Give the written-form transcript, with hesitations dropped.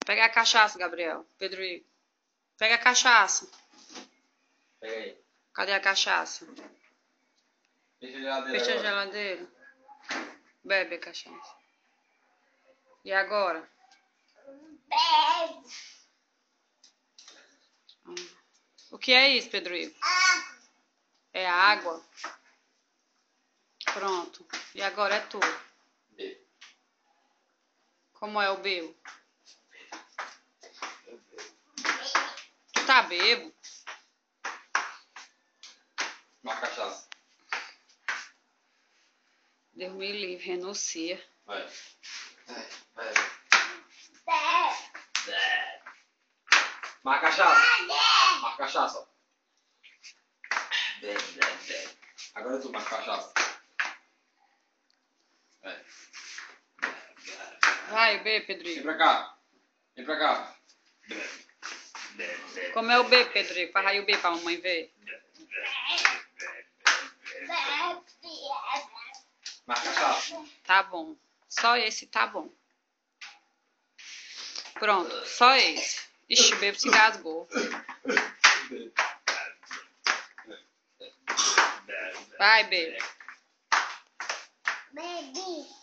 Pega a cachaça, Gabriel. Pedro Igor. Pega a cachaça. Pega aí. Cadê a cachaça? Fecha a geladeira. Fecha a agora. geladeira. Bebe a cachaça. E agora? O que é isso, Pedro Igor? É água? Pronto. E agora é tu. Bebe. Como é o bebo? Tu tá bebo? Uma cachaça. Deus me livre, renuncia. Vai. Vai. Uma cachaça. Uma cachaça. Agora tu, uma cachaça. Vai. Vai, bebe, Pedro Vem Igor. pra cá. Vem pra cá. Como é o bebo, Pedro Igor? Faz aí o bebo pra mamãe ver. Uma cachaça. Tá bom. Só esse tá bom. Pronto, só esse. Ixi, o bebo se engasgou. Vai, bebo. Baby.